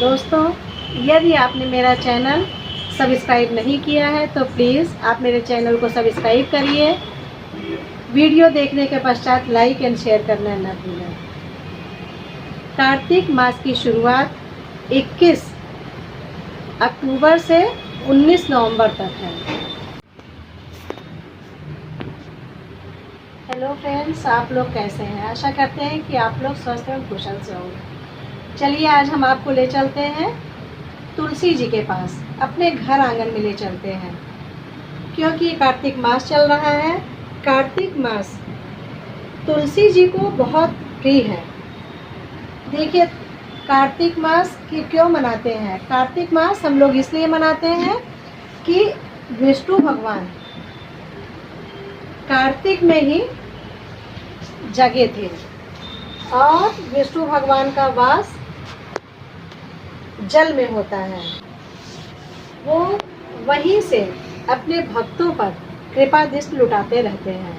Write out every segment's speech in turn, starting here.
दोस्तों, यदि आपने मेरा चैनल सब्सक्राइब नहीं किया है तो प्लीज़ आप मेरे चैनल को सब्सक्राइब करिए। वीडियो देखने के पश्चात लाइक एंड शेयर करना न भूलें। कार्तिक मास की शुरुआत 21 अक्टूबर से 19 नवंबर तक है। हेलो फ्रेंड्स, आप लोग कैसे हैं? आशा करते हैं कि आप लोग स्वस्थ एवं कुशल से होंगे। चलिए आज हम आपको ले चलते हैं तुलसी जी के पास, अपने घर आंगन में ले चलते हैं, क्योंकि कार्तिक मास चल रहा है। कार्तिक मास तुलसी जी को बहुत प्रिय है। देखिए, कार्तिक मास क्यों मनाते हैं? कार्तिक मास हम लोग इसलिए मनाते हैं कि विष्णु भगवान कार्तिक में ही जगे थे और विष्णु भगवान का वास जल में होता है। वो वहीं से अपने भक्तों पर कृपा दृष्टि लुटाते रहते हैं।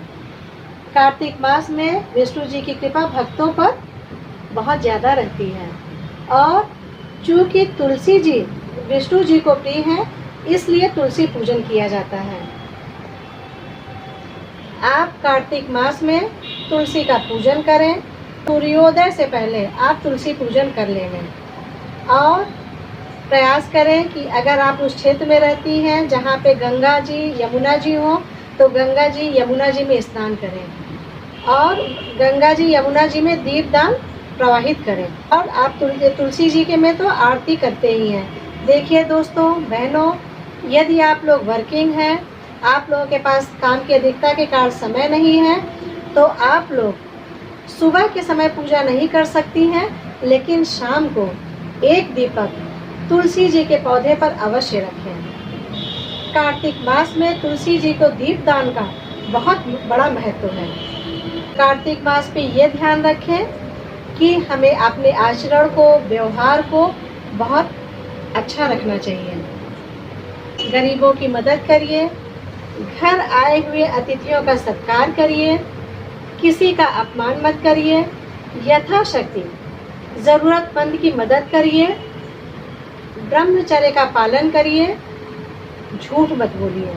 कार्तिक मास में विष्णु जी की कृपा भक्तों पर बहुत ज़्यादा रहती है और चूँकि तुलसी जी विष्णु जी को प्रिय है, इसलिए तुलसी पूजन किया जाता है। आप कार्तिक मास में तुलसी का पूजन करें। सूर्योदय से पहले आप तुलसी पूजन कर लेंगे और प्रयास करें कि अगर आप उस क्षेत्र में रहती हैं जहाँ पे गंगा जी यमुना जी हो तो गंगा जी यमुना जी में स्नान करें और गंगा जी यमुना जी में दीपदान प्रवाहित करें। और आप तुलसी जी के में तो आरती करते ही हैं। देखिए दोस्तों, बहनों, यदि आप लोग वर्किंग हैं, आप लोगों के पास काम की अधिकता के कारण समय नहीं है, तो आप लोग सुबह के समय पूजा नहीं कर सकती हैं, लेकिन शाम को एक दीपक तुलसी जी के पौधे पर अवश्य रखें। कार्तिक मास में तुलसी जी को दीपदान का बहुत बड़ा महत्व है। कार्तिक मास पे ये ध्यान रखें कि हमें अपने आचरण को, व्यवहार को बहुत अच्छा रखना चाहिए। गरीबों की मदद करिए, घर आए हुए अतिथियों का सत्कार करिए, किसी का अपमान मत करिए, यथाशक्ति ज़रूरतमंद की मदद करिए, ब्रह्मचर्य का पालन करिए, झूठ मत बोलिए।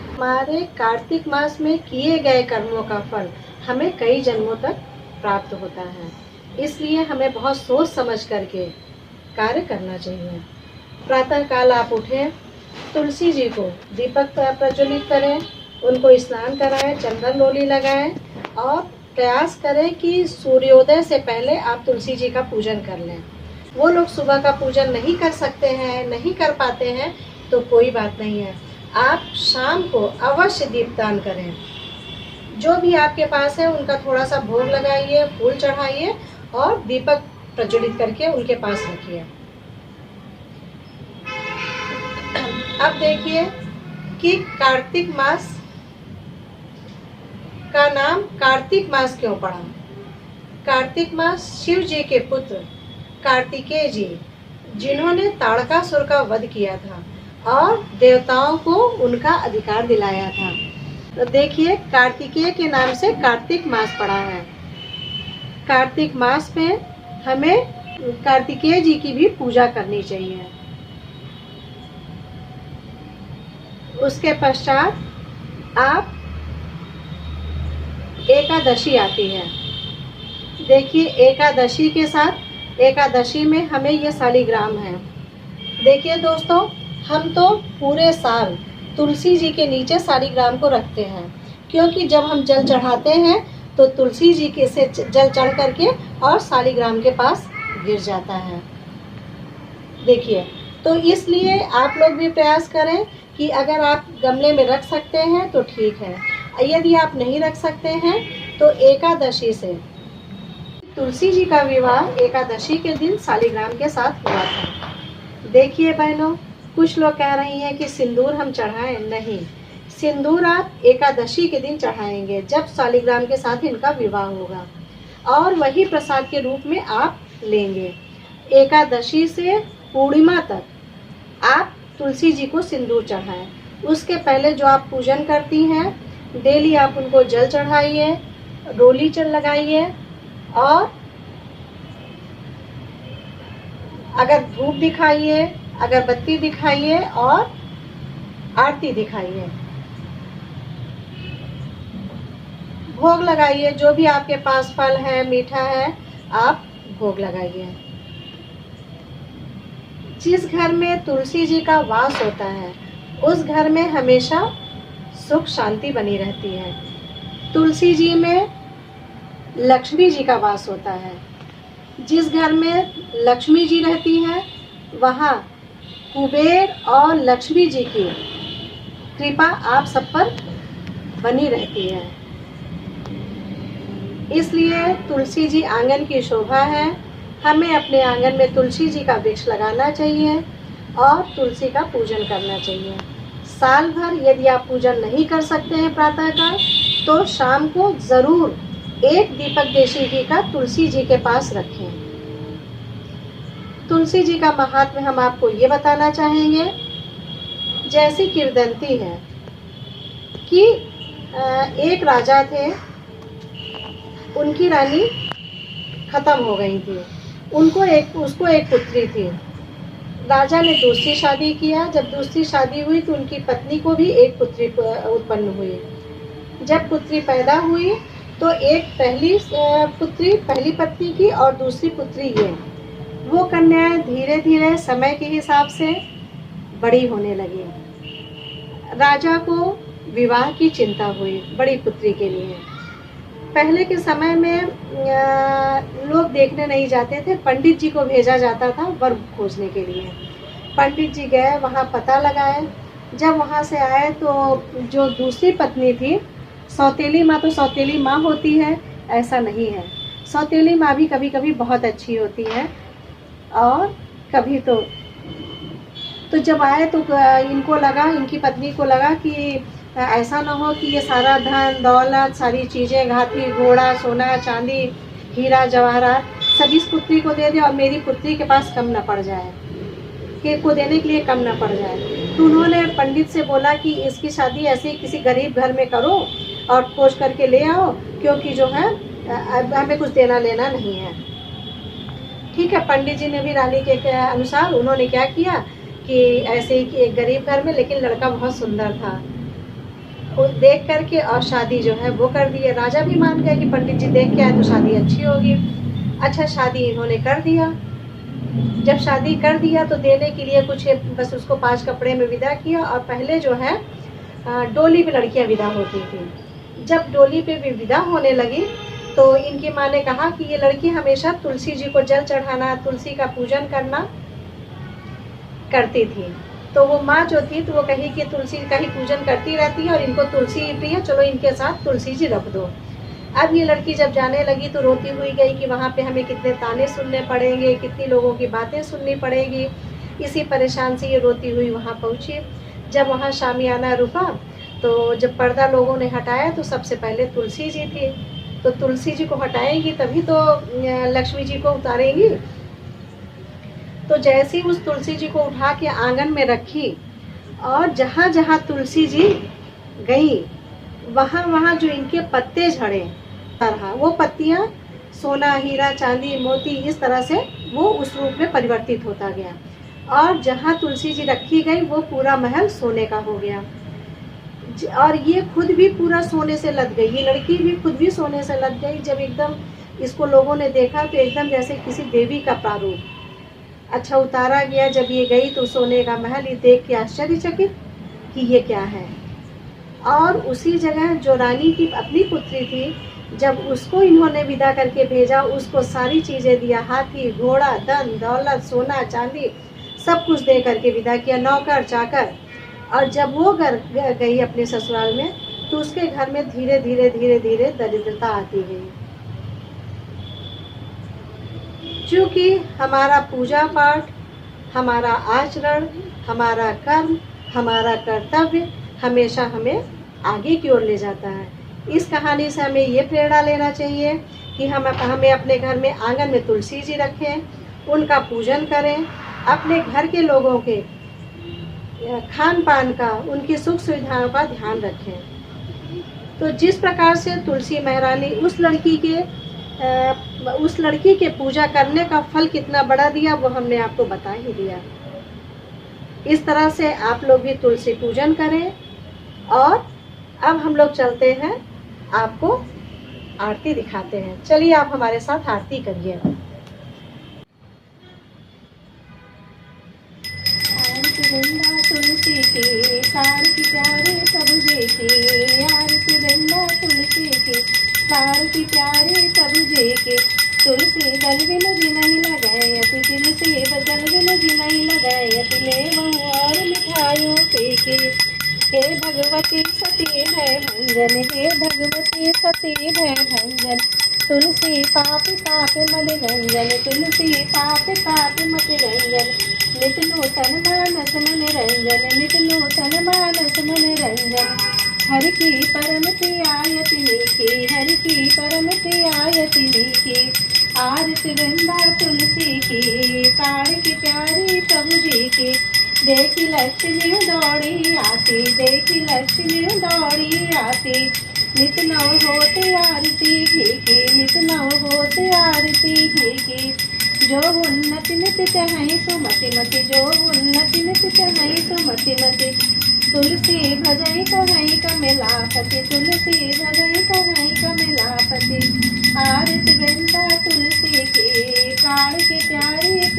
हमारे कार्तिक मास में किए गए कर्मों का फल हमें कई जन्मों तक प्राप्त होता है, इसलिए हमें बहुत सोच समझ करके कार्य करना चाहिए। प्रातः काल आप उठें, तुलसी जी को दीपक प्रज्वलित करें, उनको स्नान कराएं, चंदन रोली लगाएं और प्रयास करें कि सूर्योदय से पहले आप तुलसी जी का पूजन कर लें। वो लोग सुबह का पूजन नहीं कर सकते हैं, नहीं कर पाते हैं, तो कोई बात नहीं है, आप शाम को अवश्य दीपदान करें। जो भी आपके पास है उनका थोड़ा सा भोग लगाइए, फूल चढ़ाइए और दीपक प्रज्वलित करके उनके पास रखिए। अब देखिए कि कार्तिक मास का नाम कार्तिक मास क्यों पड़ा। कार्तिक मास शिव जी के पुत्र कार्तिकेय जी, जिन्होंने ताड़कासुर का वध किया था और देवताओं को उनका अधिकार दिलाया था, तो देखिए कार्तिकेय के नाम से कार्तिक मास पड़ा है। कार्तिक मास में हमें कार्तिकेय जी की भी पूजा करनी चाहिए। उसके पश्चात आप एकादशी आती है। देखिए, एकादशी के साथ एकादशी में हमें ये शालिग्राम है। देखिए दोस्तों, हम तो पूरे साल तुलसी जी के नीचे शालिग्राम को रखते हैं, क्योंकि जब हम जल चढ़ाते हैं तो तुलसी जी के से जल चढ़ करके और शालिग्राम के पास गिर जाता है। देखिए, तो इसलिए आप लोग भी प्रयास करें कि अगर आप गमले में रख सकते हैं तो ठीक है, यदि आप नहीं रख सकते हैं तो एकादशी से, तुलसी जी का विवाह एकादशी के दिन शालिग्राम के साथ हुआ था। देखिए बहनों, कुछ लोग कह रही हैं कि सिंदूर हम चढ़ाएं। नहीं, सिंदूर आप एकादशी के दिन चढ़ाएंगे जब शालिग्राम के साथ इनका विवाह होगा, और वही प्रसाद के रूप में आप लेंगे। एकादशी से पूर्णिमा तक आप तुलसी जी को सिंदूर चढ़ाएं। उसके पहले जो आप पूजन करती हैं, डेली आप उनको जल चढ़ाइए, रोली लगाइए और अगर धूप दिखाइए, अगरबत्ती दिखाइए और आरती दिखाइए। भोग लगाइए, जो भी आपके पास फल है, मीठा है, आप भोग लगाइए। जिस घर में तुलसी जी का वास होता है उस घर में हमेशा सुख शांति बनी रहती है। तुलसी जी में लक्ष्मी जी का वास होता है। जिस घर में लक्ष्मी जी रहती है वहाँ कुबेर और लक्ष्मी जी की कृपा आप सब पर बनी रहती है। इसलिए तुलसी जी आंगन की शोभा है। हमें अपने आंगन में तुलसी जी का वृक्ष लगाना चाहिए और तुलसी का पूजन करना चाहिए। साल भर यदि आप पूजन नहीं कर सकते हैं प्रातः का, तो शाम को ज़रूर एक दीपक देशी घी का तुलसी जी के पास रखें। तुलसी जी का महात्म्य हम आपको ये बताना चाहेंगे। जैसी किंवदंती है कि एक राजा थे, उनकी रानी खत्म हो गई थी। उसको एक पुत्री थी। राजा ने दूसरी शादी किया। जब दूसरी शादी हुई तो उनकी पत्नी को भी एक पुत्री उत्पन्न हुई। जब पुत्री पैदा हुई तो एक पहली पत्नी की और दूसरी पुत्री ये। वो कन्याएं धीरे धीरे समय के हिसाब से बड़ी होने लगी। राजा को विवाह की चिंता हुई बड़ी पुत्री के लिए। पहले के समय में लोग देखने नहीं जाते थे, पंडित जी को भेजा जाता था वर खोजने के लिए। पंडित जी गए, वहाँ पता लगाए। जब वहाँ से आए तो जो दूसरी पत्नी थी, सौतेली माँ तो सौतेली माँ होती है, ऐसा नहीं है। सौतेली माँ भी कभी कभी बहुत अच्छी होती है और कभी तो जब आए तो इनको लगा, इनकी पत्नी को लगा कि ऐसा ना हो कि ये सारा धन दौलत, सारी चीज़ें, हाथी घोड़ा, सोना चांदी, हीरा जवाहरात सब इस पुत्री को दे दे और मेरी पुत्री के पास कम न पड़ जाए, कि को देने के लिए कम न पड़ जाए। तो उन्होंने पंडित से बोला कि इसकी शादी ऐसे ही किसी गरीब घर में करो और खोज करके ले आओ, क्योंकि जो है हमें कुछ देना लेना नहीं है। ठीक है, पंडित जी ने भी रानी के अनुसार उन्होंने क्या किया कि ऐसे ही एक गरीब घर में, लेकिन लड़का बहुत सुंदर था, वो देख करके और शादी जो है वो कर दी। राजा भी मान गए कि पंडित जी देख के आए तो शादी अच्छी होगी। अच्छा, शादी इन्होंने कर दिया। जब शादी कर दिया तो देने के लिए कुछ बस उसको 5 कपड़े में विदा किया। और पहले जो है डोली पे लड़कियां विदा होती थी। जब डोली पे भी विदा होने लगी तो इनकी माँ ने कहा कि ये लड़की हमेशा तुलसी जी को जल चढ़ाना, तुलसी का पूजन करना करती थी। तो वो माँ जो थी तो वो कही कि तुलसी का ही पूजन करती रहती है और इनको तुलसी प्रिय, चलो इनके साथ तुलसी जी रख दो। अब ये लड़की जब जाने लगी तो रोती हुई गई कि वहाँ पे हमें कितने ताने सुनने पड़ेंगे, कितनी लोगों की बातें सुननी पड़ेगी। इसी परेशान से ये रोती हुई वहाँ पहुँची। जब वहाँ शामियाना रुका तो जब पर्दा लोगों ने हटाया तो सबसे पहले तुलसी जी थी। तो तुलसी जी को हटाएंगी तभी तो लक्ष्मी जी को उतारेंगी। तो जैसे ही उस तुलसी जी को उठा के आंगन में रखी और जहाँ जहाँ तुलसी जी गई वहाँ वहाँ जो इनके पत्ते झड़े, वो पत्तियाँ सोना, हीरा, चांदी, मोती, इस तरह से वो उस रूप में परिवर्तित होता गया। और जहाँ तुलसी जी रखी गई वो पूरा महल सोने का हो गया। और ये खुद भी पूरा सोने से लद गई, ये लड़की भी खुद भी सोने से लद गई। जब एकदम इसको लोगों ने देखा तो एकदम जैसे किसी देवी का प्रारूप। अच्छा, उतारा गया। जब ये गई तो सोने का महल ये देख के आश्चर्यचकित कि ये क्या है। और उसी जगह जो रानी की अपनी पुत्री थी, जब उसको इन्होंने विदा करके भेजा, उसको सारी चीज़ें दिया, हाथी घोड़ा, धन दौलत, सोना चांदी सब कुछ दे करके विदा किया, नौकर चाकर। और जब वो घर गई अपने ससुराल में तो उसके घर में धीरे धीरे धीरे धीरे दरिद्रता आती गई। क्योंकि हमारा पूजा पाठ, हमारा आचरण, हमारा कर्म, हमारा कर्तव्य हमेशा हमें आगे की ओर ले जाता है। इस कहानी से हमें ये प्रेरणा लेना चाहिए कि हमें अपने घर में आंगन में तुलसी जी रखें, उनका पूजन करें, अपने घर के लोगों के खान पान का, उनकी सुख सुविधाओं का ध्यान रखें। तो जिस प्रकार से तुलसी महारानी उस लड़की के उस लड़की के पूजा करने का फल कितना बड़ा दिया वो हमने आपको बता ही दिया। इस तरह से आप लोग भी तुलसी पूजन करें। और अब हम लोग चलते हैं, आपको आरती दिखाते हैं। चलिए आप हमारे साथ आरती करिए। आरती वृंदा तुलसी की, आरती प्यारे प्रभु जी की, आरती वृंदा तुलसी की, आरती प्यारे प्रभु जी की। तुलसी दल बिन जी नहीं लगायति, तुलसी दल बिन जी नहीं लगायति, ले और मिठाइयों की। हे भगवती सती है भंजन, हे भगवती सती है भंजन, तुलसी पाप पाप मद रंजन, तुलसी पाप पाप मत रंजन, नित नूतन मानस मन रंजन, नित नूतन मानस मन रंजन। हर की परम प्रियायतिनी की, हर की परम प्रियायतिनी की। आरती वृंदा तुलसी की, कार की प्यारी प्रभु जी की। देखी लक्ष्मी दौड़ी आती, देखी लक्ष्मी दौड़ी आती, नित नव होते आरती घी की, नित नव होते आरती घी की। जो उन्नति नित चहई सुमति मति, जो उन्नति नित चहई सुमति मति, तुलसी भजई कहई कमलापति, तुलसी भजई कहई कमलापति। आरती वृंदा तुलसी की, काल की प्यारी